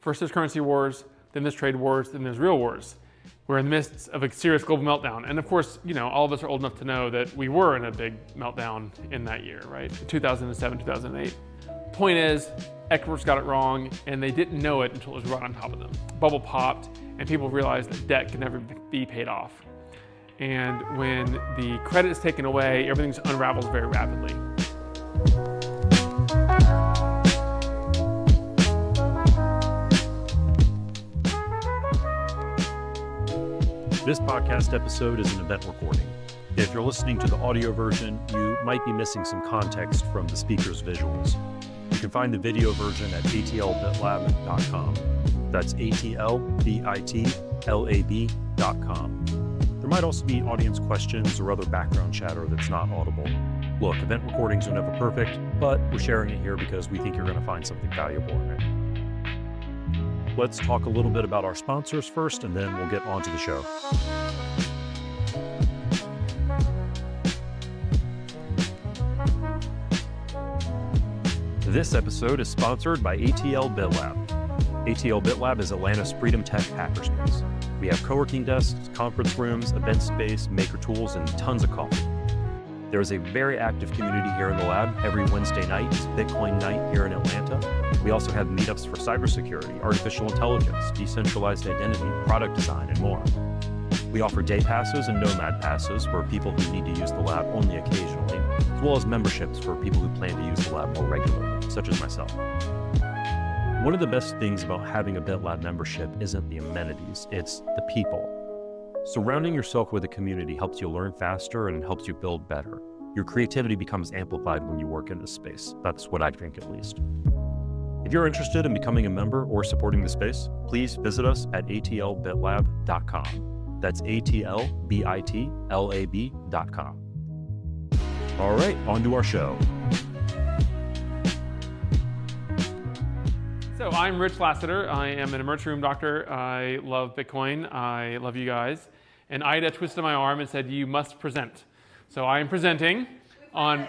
First there's currency wars, then there's trade wars, then there's real wars. We're in the midst of a serious global meltdown. And of course, all of us are old enough to know that we were in a big meltdown in that year, right? 2007, 2008. Point is, experts got it wrong and they didn't know it until it was right on top of them. Bubble popped and people realized that debt could never be paid off. And when the credit is taken away, everything just unravels very rapidly. This podcast episode is an event recording. If you're listening to the audio version, you might be missing some context from the speaker's visuals. You can find the video version at atlbitlab.com. That's atlbitlab.com. There might also be audience questions or other background chatter that's not audible. Look, event recordings are never perfect, but we're sharing it here because we think you're going to find something valuable in it. Let's talk a little bit about our sponsors first, and then we'll get on to the show. This episode is sponsored by ATL BitLab. ATL BitLab is Atlanta's Freedom Tech hackerspace. We have co-working desks, conference rooms, event space, maker tools, and tons of coffee. There is a very active community here in the lab. Every Wednesday night is Bitcoin night here in Atlanta. We also have meetups for cybersecurity, artificial intelligence, decentralized identity, product design, and more. We offer day passes and nomad passes for people who need to use the lab only occasionally, as well as memberships for people who plan to use the lab more regularly, such as myself. One of the best things about having a BitLab membership isn't the amenities, it's the people. Surrounding yourself with a community helps you learn faster and helps you build better. Your creativity becomes amplified when you work in this space. That's what I think, at least. If you're interested in becoming a member or supporting the space, please visit us at atlbitlab.com. That's atlbitlab.com. All right, on to our show. So I'm Rich Lassiter. I am an emergency room doctor. I love Bitcoin. I love you guys. And Ida twisted my arm and said, "You must present." So I am presenting on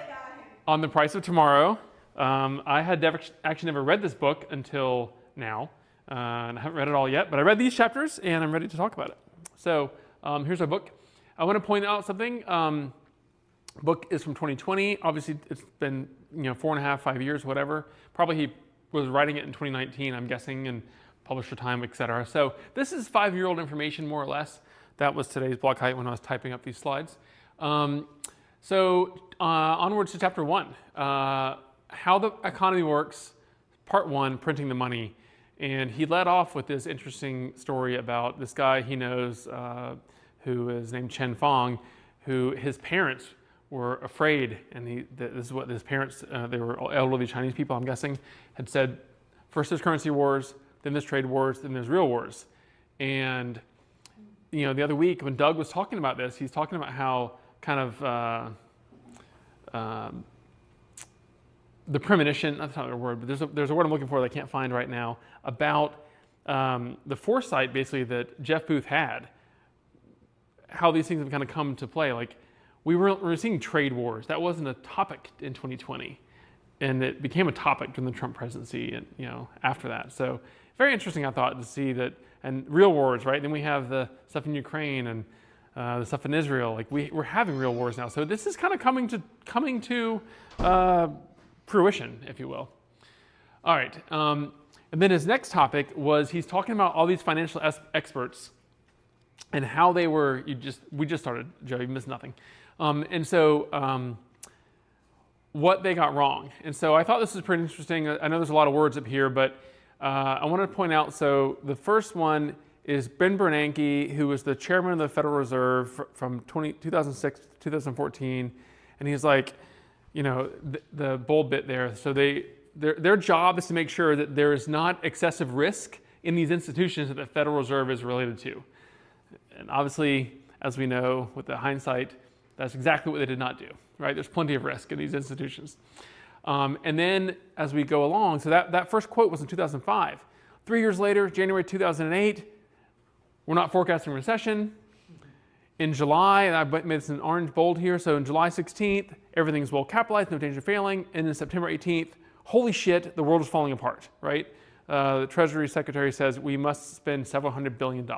the price of tomorrow. I had actually never read this book until now. And I haven't read it all yet, but I read these chapters and I'm ready to talk about it. So here's our book. I want to point out something. Book is from 2020. Obviously, it's been 4.5, 5 years, whatever. Probably he was writing it in 2019, I'm guessing, and publisher time, etc. So this is 5-year-old information, more or less. That was today's blog height when I was typing up these slides. Onwards to chapter 1. How the economy works, part 1, printing the money. And he led off with this interesting story about this guy he knows who is named Chen Fong, who his parents were afraid, and this is what his parents, they were elderly Chinese people, I'm guessing, had said, first there's currency wars, then there's trade wars, then there's real wars. And the other week when Doug was talking about this, he's talking about how kind of the premonition, that's not a word, but there's a word I'm looking for that I can't find right now, about the foresight basically that Jeff Booth had, how these things have kind of come to play. Like we were seeing trade wars. That wasn't a topic in 2020. And it became a topic during the Trump presidency and after that. So very interesting, I thought, to see that, and real wars, right? Then we have the stuff in Ukraine and the stuff in Israel. Like we're having real wars now. So this is kind of coming to fruition, if you will. All right. And then his next topic was he's talking about all these financial experts and how they were. We just started, Joe. You missed nothing. What they got wrong. And so I thought this was pretty interesting. I know there's a lot of words up here, but I wanted to point out, so the first one is Ben Bernanke, who was the chairman of the Federal Reserve from 2006 to 2014. And he's like, the bold bit there. So their job is to make sure that there is not excessive risk in these institutions that the Federal Reserve is related to. And obviously, as we know, with the hindsight, that's exactly what they did not do, right? There's plenty of risk in these institutions. And then as we go along, so that first quote was in 2005. 3 years later, January 2008, we're not forecasting recession. In July, and I made this in orange bold here, so in July 16th, everything's well capitalized, no danger of failing. And then September 18th, holy shit, the world is falling apart, right? the Treasury Secretary says we must spend several $100 billion.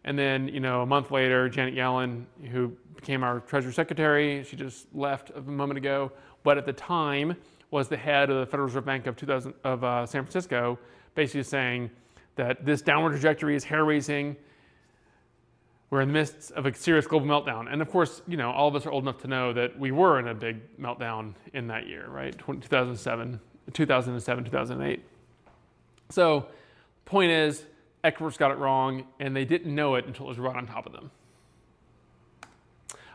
And then, a month later, Janet Yellen, who became our Treasury Secretary, she just left a moment ago, but at the time was the head of the Federal Reserve Bank of San Francisco, basically saying that this downward trajectory is hair-raising. We're in the midst of a serious global meltdown. And of course, all of us are old enough to know that we were in a big meltdown in that year, right? 2007, 2008. So, point is, experts got it wrong, and they didn't know it until it was right on top of them.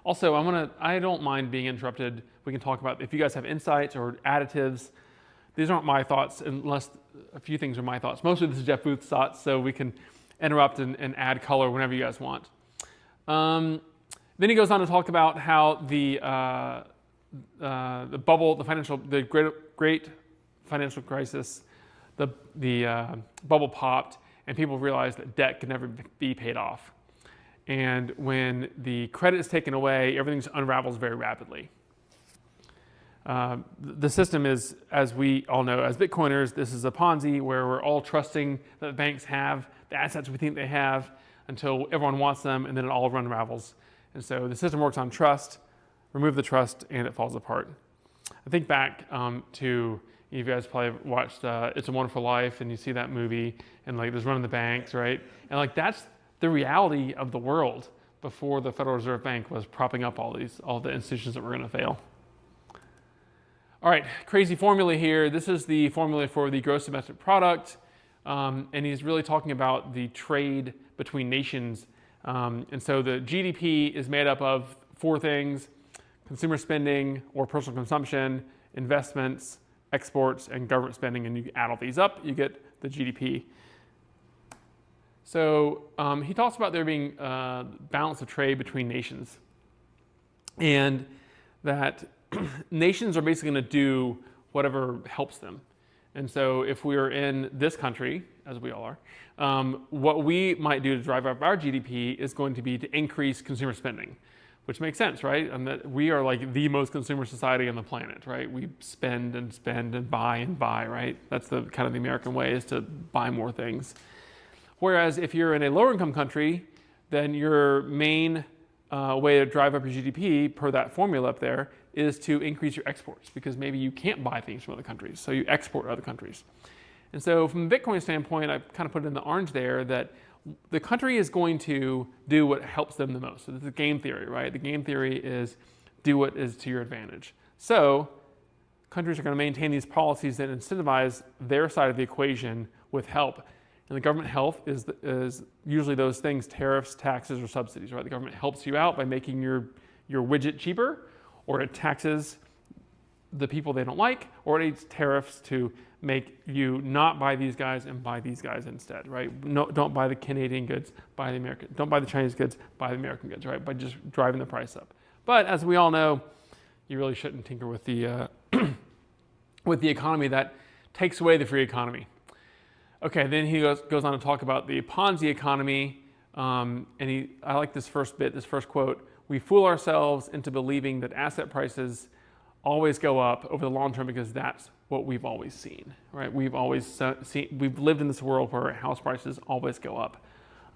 Also, I don't mind being interrupted. We can talk about if you guys have insights or additives. These aren't my thoughts, unless a few things are my thoughts. Mostly this is Jeff Booth's thoughts, so we can interrupt and add color whenever you guys want. Then he goes on to talk about how the bubble, the great financial crisis, the bubble popped, and people realized that debt could never be paid off. And when the credit is taken away, everything unravels very rapidly. The system is, as we all know, as Bitcoiners, this is a Ponzi where we're all trusting that the banks have the assets we think they have until everyone wants them, and then it all unravels. And so the system works on trust. Remove the trust, and it falls apart. I think back to, you guys probably watched It's a Wonderful Life, and you see that movie, and there's running the banks, right? And that's the reality of the world before the Federal Reserve Bank was propping up all the institutions that were going to fail. All right, crazy formula here. This is the formula for the gross domestic product, and he's really talking about the trade between nations. And so the GDP is made up of four things: consumer spending or personal consumption, investments, exports, and government spending. And you add all these up, you get the GDP. So he talks about there being balance of trade between nations, and that nations are basically going to do whatever helps them. And so if we are in this country, as we all are, what we might do to drive up our GDP is going to be to increase consumer spending, which makes sense, right? And that we are the most consumer society on the planet, right? We spend and buy, right? That's the kind of the American way, is to buy more things. Whereas if you're in a lower income country, then your main way to drive up your GDP, per that formula up there, is to increase your exports, because maybe you can't buy things from other countries, so you export to other countries. And so from a Bitcoin standpoint, I kind of put it in the orange there, that the country is going to do what helps them the most. So this is game theory, right? The game theory is do what is to your advantage. So countries are going to maintain these policies that incentivize their side of the equation with help. And the government help is usually those things: tariffs, taxes, or subsidies, right? The government helps you out by making your widget cheaper, or it taxes the people they don't like, or it needs tariffs to make you not buy these guys and buy these guys instead, right? No, don't buy the Canadian goods, buy the American. Don't buy the Chinese goods, buy the American goods, right? By just driving the price up. But as we all know, you really shouldn't tinker with the with the economy. That takes away the free economy. Okay, then he goes on to talk about the Ponzi economy, and I like this first quote: "We fool ourselves into believing that asset prices always go up over the long term because that's what we've always seen, right? We've lived in this world where house prices always go up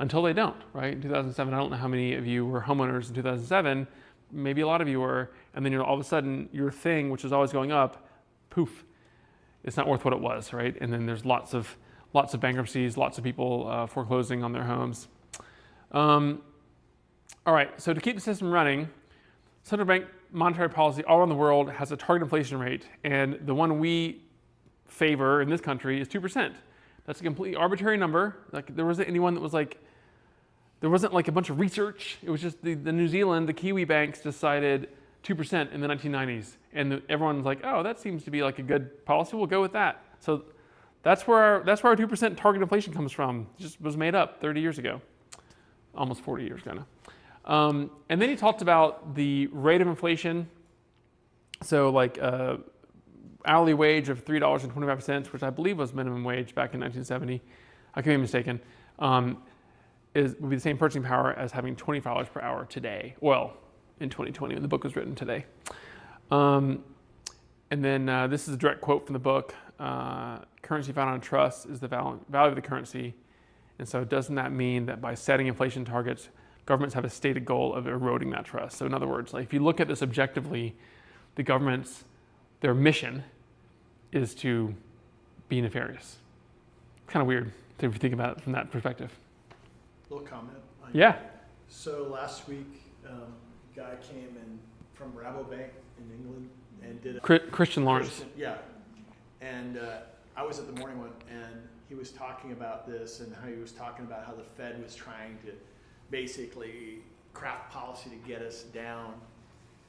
until they don't, right? In 2007, I don't know how many of you were homeowners in 2007, maybe a lot of you were, and then all of a sudden your thing, which is always going up, poof, it's not worth what it was, right? And then there's lots of bankruptcies, lots of people foreclosing on their homes. All right, so to keep the system running, central bank monetary policy all around the world has a target inflation rate, and the one we favor in this country is 2%. That's a completely arbitrary number. There wasn't anyone that was there wasn't a bunch of research. It was just the New Zealand, the Kiwi banks decided 2% in the 1990s, and everyone's like, oh, that seems to be a good policy. We'll go with that. So that's where our 2% target inflation comes from. It just was made up 30 years ago, almost 40 years ago now. And then he talked about the rate of inflation. So hourly wage of $3.25, which I believe was minimum wage back in 1970, I could be mistaken, would be the same purchasing power as having $20 per hour today. Well, in 2020, when the book was written today. And then this is a direct quote from the book. currency found on trust is the value of the currency. And so doesn't that mean that by setting inflation targets, governments have a stated goal of eroding that trust? So in other words, like if you look at this objectively, the governments, their mission is to be nefarious. Kind of weird if you think about it from that perspective. Little comment. Yeah. So last week, a guy came in from Rabobank in England and did a Christian Lawrence. Yeah. And I was at the morning one, and he was talking about this and how he was talking about how the Fed was trying to basically craft policy to get us down,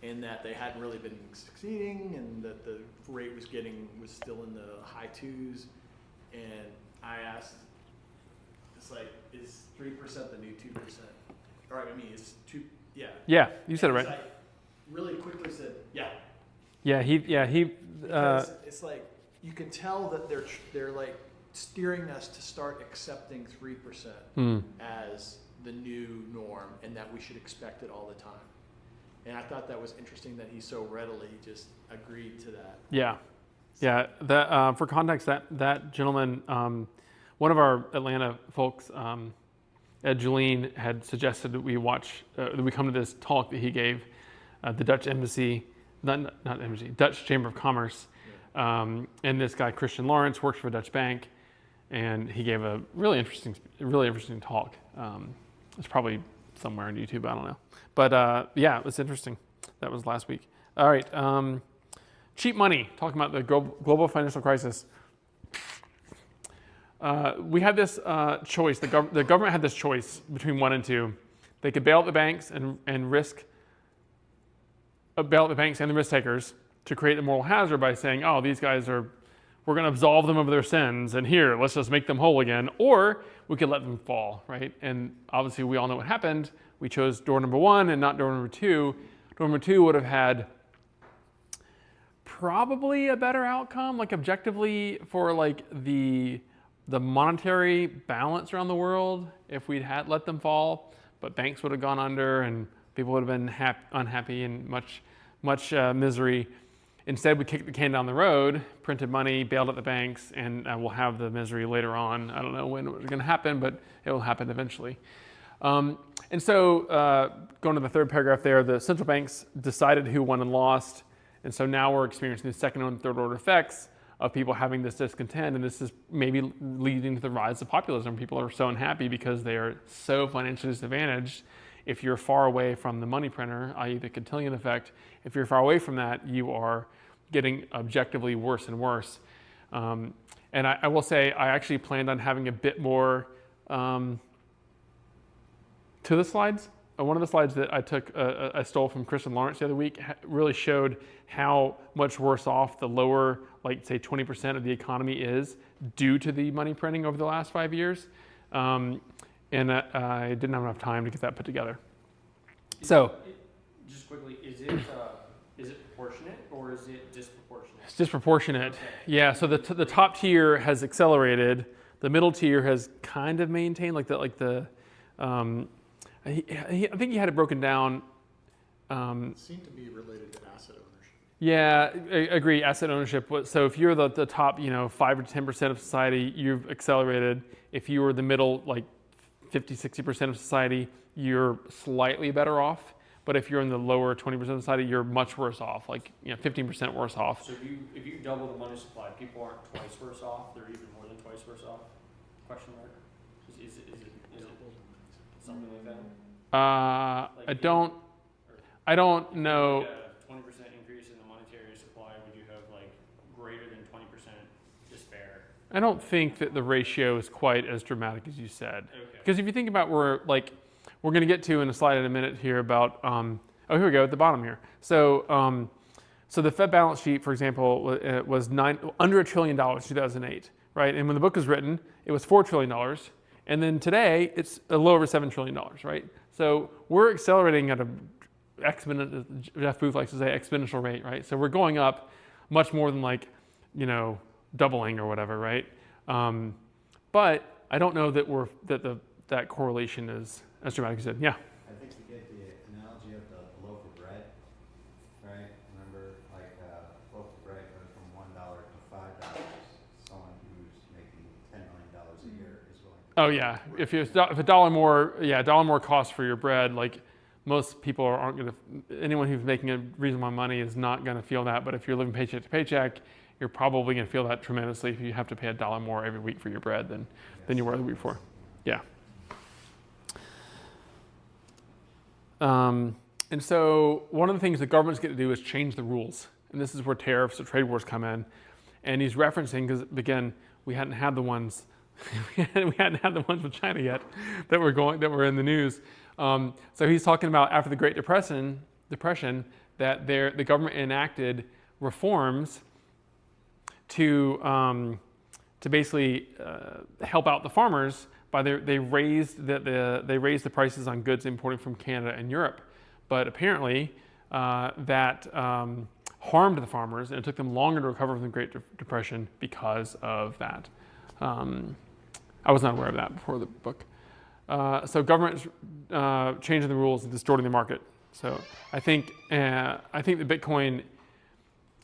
and that they hadn't really been succeeding, and that the rate was still in the high twos. And I asked, it's like, is 3% the new 2%? Or I mean, it's 2, yeah. Yeah, you said it right. Like, really quickly said, yeah. Because It's like, you can tell that they're like steering us to start accepting 3% as the new norm, and that we should expect it all the time. And I thought that was interesting that he so readily just agreed to that. Yeah. That for context, that gentleman, one of our Atlanta folks, Ed Julien, had suggested that we watch, that we come to this talk that he gave, the Dutch Embassy, not Embassy, Dutch Chamber of Commerce, and this guy Christian Lawrence works for a Dutch bank, and he gave a really interesting talk. It's probably somewhere on YouTube, I don't know, but yeah, it was interesting. That was last week. All right. Cheap money, talking about the global financial crisis. We had this choice, the government had this choice between 1 and 2. They could bail out the banks and bail out the banks and the risk takers to create a moral hazard by saying, oh, these guys we're going to absolve them of their sins, and here, let's just make them whole again. Or we could let them fall, right? And obviously we all know what happened. We chose door number 1 and not door number 2. Door number 2 would have had probably a better outcome, like objectively, for like the monetary balance around the world if we'd had let them fall, but banks would have gone under and people would have been unhappy and much misery. Instead, we kicked the can down the road, printed money, bailed out the banks, and we'll have the misery later on. I don't know when it was going to happen, but it will happen eventually. And so going to the third paragraph there, the central banks decided who won and lost. And so now we're experiencing the second and third order effects of people having this discontent, and this is maybe leading to the rise of populism. People are so unhappy because they are so financially disadvantaged. If you're far away from the money printer, i.e. the cotillion effect, if you're far away from that, you are getting objectively worse and worse. And I will say, I actually planned on having a bit more to the slides. One of the slides that I took, I stole from Christian Lawrence the other week, really showed how much worse off the lower, like say 20% of the economy is due to the money printing over the last 5 years. And I didn't have enough time to get that put together. Just quickly, is it proportionate or is it disproportionate? It's disproportionate. Okay. Yeah. So the top tier has accelerated. The middle tier has kind of maintained, I think he had it broken down. It seemed to be related to asset ownership. Yeah, I agree. Asset ownership. So if you're the top, 5 or 10% of society, you've accelerated. If you were the middle, like 50, 60% of society, you're slightly better off. But if you're in the lower 20% of society, you're much worse off, like 15% worse off. So if you double the money supply, people aren't twice worse off. They're even more than twice worse off. Question mark. Is it something like that? I don't know. If you had a 20% increase in the monetary supply, would you have like greater than 20% despair? I don't think that the ratio is quite as dramatic as you said. Okay. Because if you think about we're going to get to in a slide in a minute here about, here we go at the bottom here. So the Fed balance sheet, for example, was under $1 trillion in 2008, right? And when the book was written, it was $4 trillion. And then today, it's a little over $7 trillion, right? So we're accelerating at Jeff Booth likes to say, exponential rate, right? So we're going up much more than doubling or whatever, right? But I don't know that that correlation is as dramatic as you said. Yeah. I think you get the analogy of the loaf of bread, right? Remember, like a loaf of bread goes from $1 to $5, Oh yeah, if a dollar more, a dollar more cost for your bread, like most people aren't going to, anyone who's making a reasonable amount of money is not going to feel that. But if you're living paycheck to paycheck, you're probably going to feel that tremendously if you have to pay a dollar more every week for your bread than you were the week before. Yeah. And so one of the things the governments get to do is change the rules. And this is where tariffs or trade wars come in. And he's referencing, because again, we hadn't had the ones with China yet that were in the news. So he's talking about after the Great Depression that the government enacted reforms to basically help out the farmers by they raised the prices on goods imported from Canada and Europe. But apparently that harmed the farmers, and it took them longer to recover from the Great Depression because of that. I was not aware of that before the book. So government's changing the rules and distorting the market. So I think that Bitcoin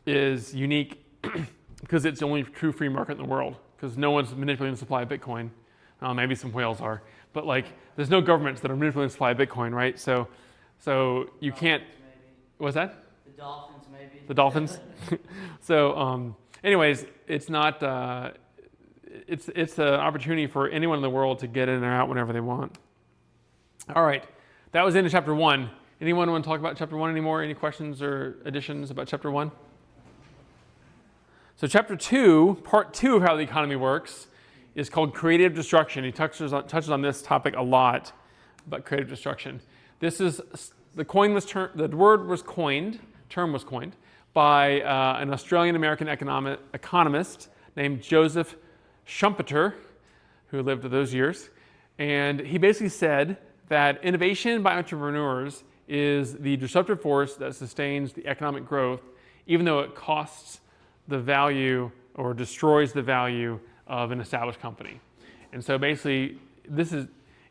is unique because it's the only true free market in the world, because no one's manipulating the supply of Bitcoin. Maybe some whales are, but like there's no governments that are manipulating the supply of Bitcoin, right? So you can't. What's that? The dolphins, maybe. The dolphins. So, anyways, it's not. It's an opportunity for anyone in the world to get in or out whenever they want. All right, that was into chapter 1. Anyone want to talk about chapter 1 anymore? Any questions or additions about chapter 1? So chapter 2, part 2 of how the economy works, is called creative destruction. He touches on this topic a lot, about creative destruction. This is the term was coined by an Australian American economist named Joseph Schumpeter, who lived those years. And he basically said that innovation by entrepreneurs is the disruptive force that sustains the economic growth, even though it costs the value or destroys the value of an established company. And so basically,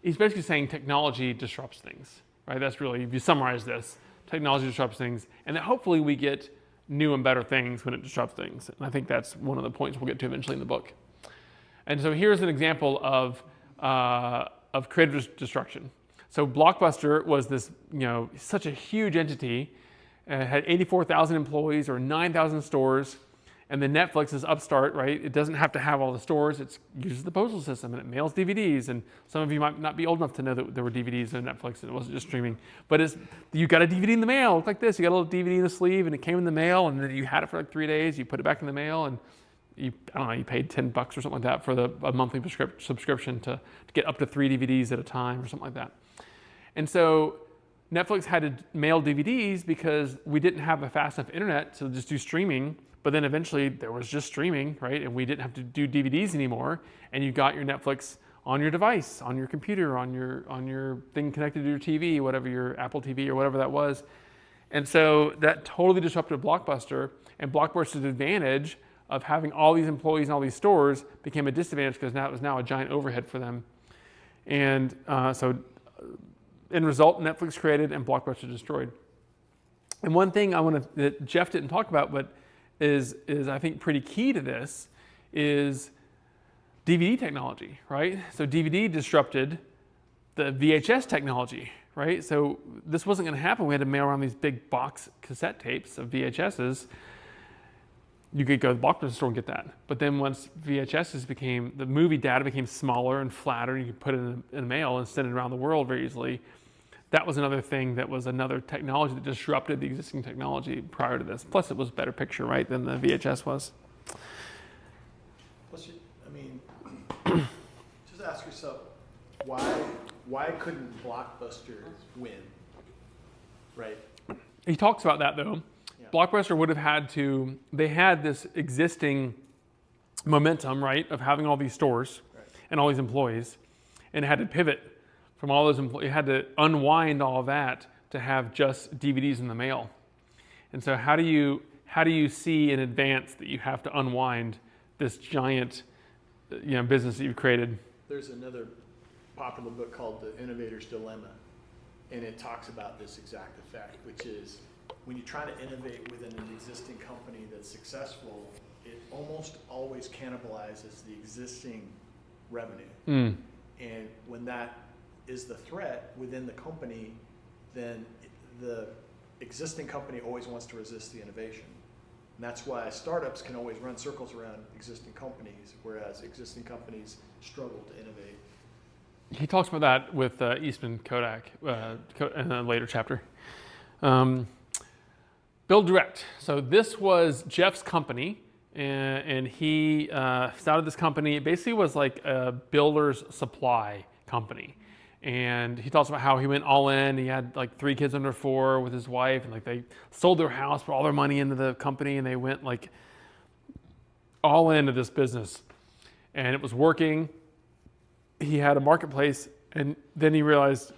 he's basically saying technology disrupts things, right? That's really, if you summarize this, technology disrupts things, and that hopefully we get new and better things when it disrupts things. And I think that's one of the points we'll get to eventually in the book. And so here's an example of creative destruction. So Blockbuster was this, such a huge entity, had 84,000 employees or 9,000 stores. And then Netflix is upstart, right? It doesn't have to have all the stores. It uses the postal system, and it mails DVDs. And some of you might not be old enough to know that there were DVDs on Netflix, and it wasn't just streaming. But you got a DVD in the mail, look like this. You got a little DVD in the sleeve, and it came in the mail, and then you had it for like 3 days. You put it back in the mail, and you paid $10 or something like that for a monthly subscription to get up to 3 DVDs at a time or something like that. And so Netflix had to mail DVDs because we didn't have a fast enough internet to just do streaming. But then eventually there was just streaming, right? And we didn't have to do DVDs anymore. And you got your Netflix on your device, on your computer, on your thing connected to your TV, whatever, your Apple TV or whatever that was. And so that totally disrupted Blockbuster. And Blockbuster's advantage of having all these employees and all these stores became a disadvantage because now it was a giant overhead for them. And so in result, Netflix created and Blockbuster destroyed. And one thing that Jeff didn't talk about, but is I think pretty key to this is DVD technology, right? So DVD disrupted the VHS technology, right? So this wasn't going to happen. We had to mail around these big box cassette tapes of VHSs. You could go to the Blockbuster store and get that. But then once VHSs the movie data became smaller and flatter, and you could put it in a mail and send it around the world very easily. That was another thing that was another technology that disrupted the existing technology prior to this. Plus, it was a better picture, right, than the VHS was. Plus, just ask yourself, why couldn't Blockbuster win, right? He talks about that, though. Yeah. Blockbuster would have had to, they had this existing momentum, right, of having all these stores and all these employees, and it had to pivot from all those employees. You had to unwind all of that to have just DVDs in the mail. And so how do you see in advance that you have to unwind this giant business that you've created? There's another popular book called The Innovator's Dilemma, and it talks about this exact effect, which is when you try to innovate within an existing company that's successful, it almost always cannibalizes the existing revenue. when that is the threat within the company, then the existing company always wants to resist the innovation. And that's why startups can always run circles around existing companies, whereas existing companies struggle to innovate. He talks about that with Eastman Kodak in a later chapter. Build Direct. So this was Jeff's company, and he started this company. It basically was like a builder's supply company. And he talks about how he went all in. He had like 3 kids under 4 with his wife, and like they sold their house, put all their money into the company, and they went like all into this business. And it was working. He had a marketplace, and then he realized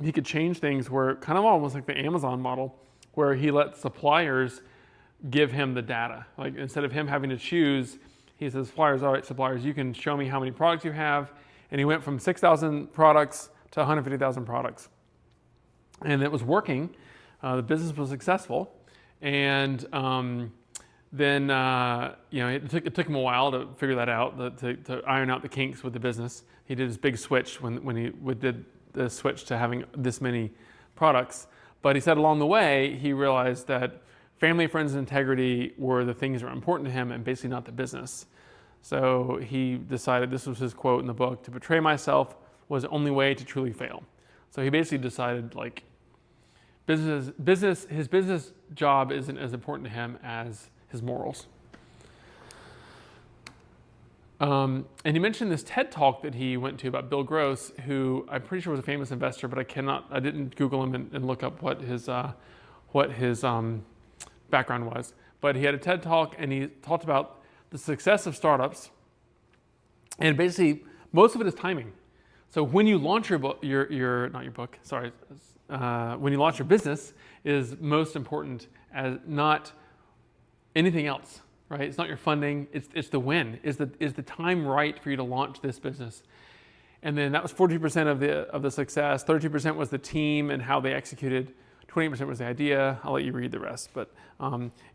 he could change things where kind of almost like the Amazon model, where he let suppliers give him the data. Like instead of him having to choose, he says, suppliers, all right, suppliers, you can show me how many products you have. And he went from 6,000 products to 150,000 products. And it was working. The business was successful. And then it took him a while to figure that out, to iron out the kinks with the business. He did his big switch when he did the switch to having this many products. But he said along the way, he realized that family, friends, and integrity were the things that were important to him and basically not the business. So he decided, this was his quote in the book, to betray myself was the only way to truly fail. So he basically decided like his business job isn't as important to him as his morals. And he mentioned this TED Talk that he went to about Bill Gross, who I'm pretty sure was a famous investor, but I didn't Google him and look up what his background was. But he had a TED Talk, and he talked about the success of startups, and basically most of it is timing. So when you launch when you launch your business is most important as not anything else, right? It's not your funding, it's the win. Is the time right for you to launch this business? And then that was 40% of the success, 32% was the team and how they executed, 28% was the idea. I'll let you read the rest, but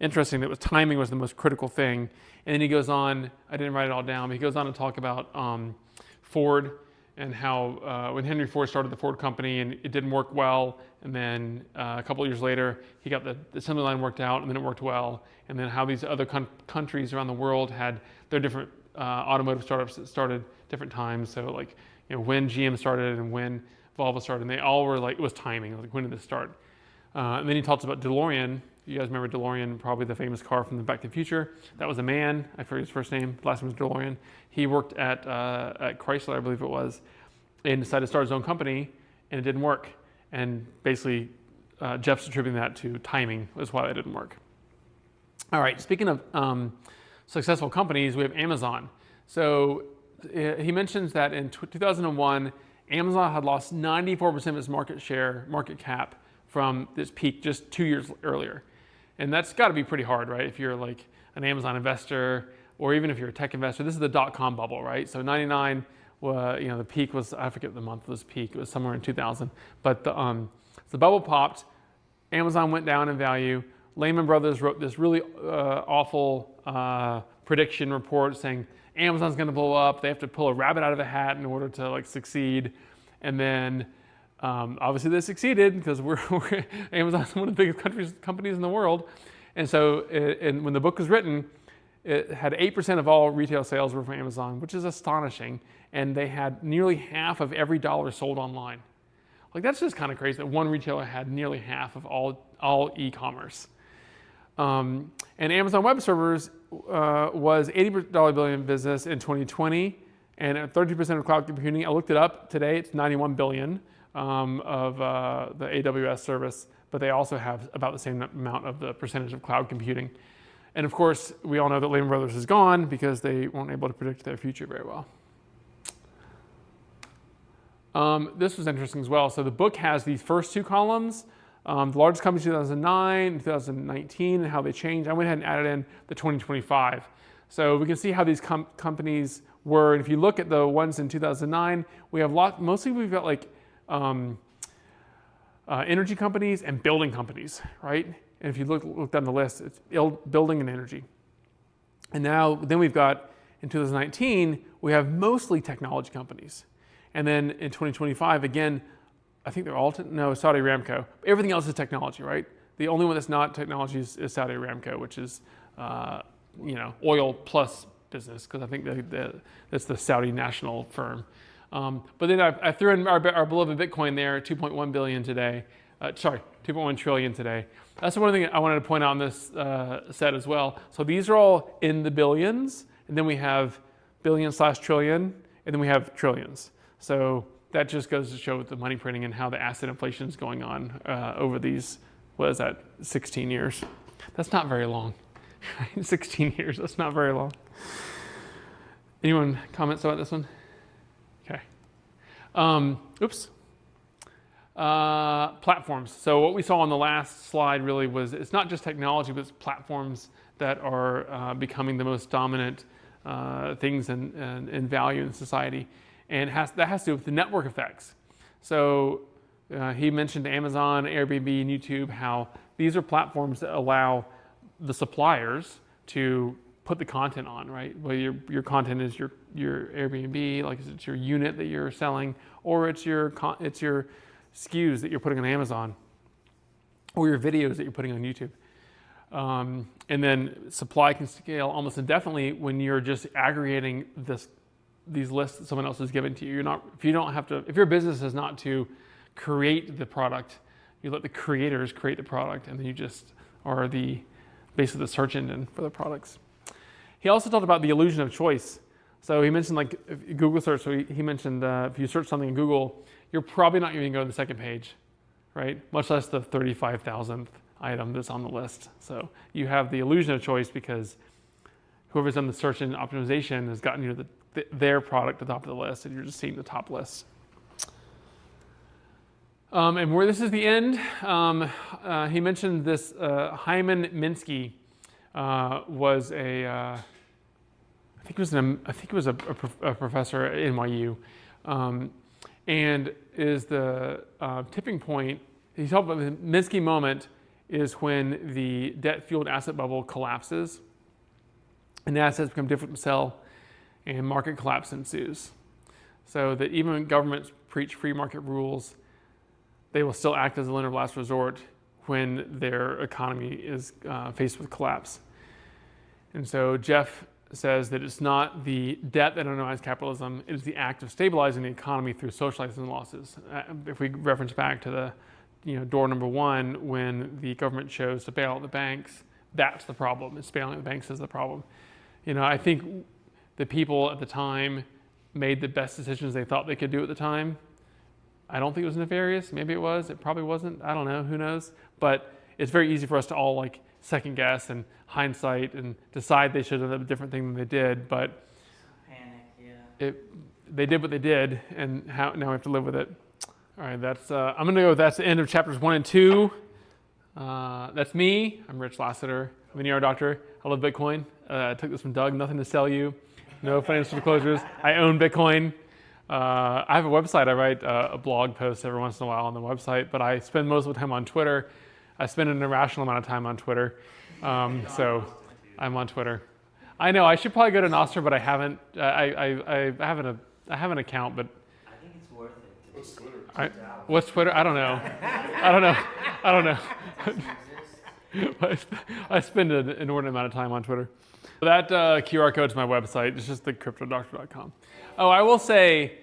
interesting that timing was the most critical thing. And then he goes on, I didn't write it all down, but he goes on to talk about Ford, and how when Henry Ford started the Ford company and it didn't work well, and then a couple of years later he got the assembly line worked out and then it worked well, and then how these other countries around the world had their different automotive startups that started different times. So like when GM started and when Volvo started, and they all were like, it was timing, like when did this start? And then he talks about DeLorean. You guys remember DeLorean, probably the famous car from the Back to the Future. That was a man, I forget his first name, last name was DeLorean. He worked at Chrysler, I believe it was, and decided to start his own company, and it didn't work. And basically, Jeff's attributing that to timing, is why it didn't work. All right, speaking of successful companies, we have Amazon. So he mentions that in 2001, Amazon had lost 94% of its market cap from this peak just 2 years earlier. And that's got to be pretty hard, right? If you're like an Amazon investor, or even if you're a tech investor. This is the dot-com bubble, right? So 99, the peak was, I forget the month was peak. It was somewhere in 2000. But the bubble popped. Amazon went down in value. Lehman Brothers wrote this really awful prediction report saying Amazon's going to blow up. They have to pull a rabbit out of a hat in order to like succeed. And then obviously they succeeded because Amazon's one of the biggest companies in the world. And so when the book was written, it had 8% of all retail sales were from Amazon, which is astonishing. And they had nearly half of every dollar sold online. Like that's just kind of crazy that one retailer had nearly half of all e-commerce. And Amazon Web Servers was $80 billion business in 2020, and at 30% of cloud computing. I looked it up today; it's $91 billion of the AWS service, but they also have about the same amount of the percentage of cloud computing. And of course, we all know that Lehman Brothers is gone because they weren't able to predict their future very well. This was interesting as well. So the book has these first two columns, the largest companies 2009, 2019, and how they changed. I went ahead and added in the 2025. So we can see how these companies were. And if you look at the ones in 2009, we have mostly we've got like energy companies and building companies, right? And if you look down the list, it's building and energy. And then we've got, in 2019, we have mostly technology companies. And then in 2025, again, I think they're all, Saudi Aramco. Everything else is technology, right? The only one that's not technology is Saudi Aramco, which is, oil plus business, because I think that's the Saudi national firm. But then I threw in our beloved Bitcoin there, 2.1 billion today. 2.1 trillion today. That's one thing I wanted to point out on this set as well. So these are all in the billions, and then we have billion/trillion, and then we have trillions. So that just goes to show the money printing and how the asset inflation is going on over these, 16 years. That's not very long. 16 years, that's not very long. Anyone comments about this one? Okay. Platforms. So what we saw on the last slide really was, it's not just technology, but it's platforms that are becoming the most dominant things in value in society. And that has to do with the network effects. So he mentioned Amazon, Airbnb, and YouTube, how these are platforms that allow the suppliers to put the content on, right? Well, your content is your Airbnb, like it's your unit that you're selling, or it's your SKUs that you're putting on Amazon, or your videos that you're putting on YouTube. And then supply can scale almost indefinitely when you're just aggregating these lists that someone else has given to you. If your business is not to create the product, you let the creators create the product, and then you just are basically the search engine for the products. He also talked about the illusion of choice. So he mentioned Google search. So he mentioned if you search something in Google, you're probably not even going to go to the second page, right? Much less the 35,000th item that's on the list. So you have the illusion of choice because whoever's done the search engine optimization has gotten you to their product at the top of the list, and you're just seeing the top list. And where this is the end, he mentioned this Hyman Minsky was I think it was a professor at NYU, and is the tipping point. He talked about the Minsky Moment is when the debt-fueled asset bubble collapses, and the assets become difficult to sell, and market collapse ensues. So that even when governments preach free market rules, they will still act as a lender of last resort when their economy is faced with collapse. And so Jeff says that it's not the debt that undermines capitalism, it is the act of stabilizing the economy through socializing losses. If we reference back to the door number one, when the government chose to bail out the banks, that's the problem. It's bailing out the banks is the problem. I think the people at the time made the best decisions they thought they could do at the time. I don't think it was nefarious. Maybe it was. It probably wasn't. I don't know. Who knows? But it's very easy for us to all second guess and hindsight and decide they should have done a different thing than they did. But panic, yeah. They did what they did, and now we have to live with it. All right. I'm going to go. That's the end of chapters 1 and 2. That's me. I'm Rich Lassiter. I'm an ER doctor. I love Bitcoin. I took this from Doug. Nothing to sell you. No financial disclosures. I own Bitcoin. I have a website. I write a blog post every once in a while on the website, but I spend most of the time on Twitter. I spend an irrational amount of time on Twitter. So I'm on Twitter. I know I should probably go to Nostr, but I haven't. I have an account, but I think it's worth it. What's Twitter? What's Twitter? I don't know. I don't know. I spend an inordinate amount of time on Twitter. That QR code is my website. It's just thecryptodoctor.com. Oh, I will say,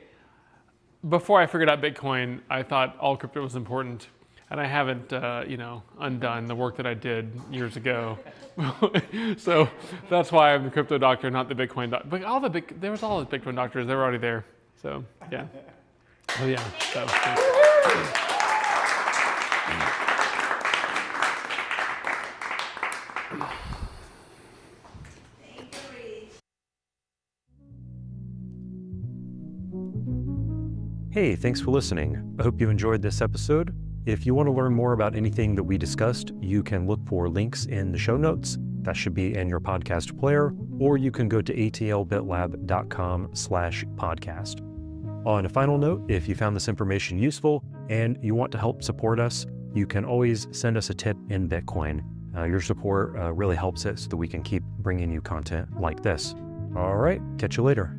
before I figured out Bitcoin, I thought all crypto was important, and I haven't, undone the work that I did years ago. So that's why I'm the crypto doctor, not the Bitcoin doctor. But there was all the Bitcoin doctors. They were already there. So yeah. Oh yeah. So, thanks. Hey, thanks for listening. I hope you enjoyed this episode. If you want to learn more about anything that we discussed, you can look for links in the show notes. That should be in your podcast player, or you can go to atlbitlab.com/podcast. On a final note, if you found this information useful and you want to help support us, you can always send us a tip in Bitcoin. Your support really helps us so that we can keep bringing you content like this. All right, catch you later.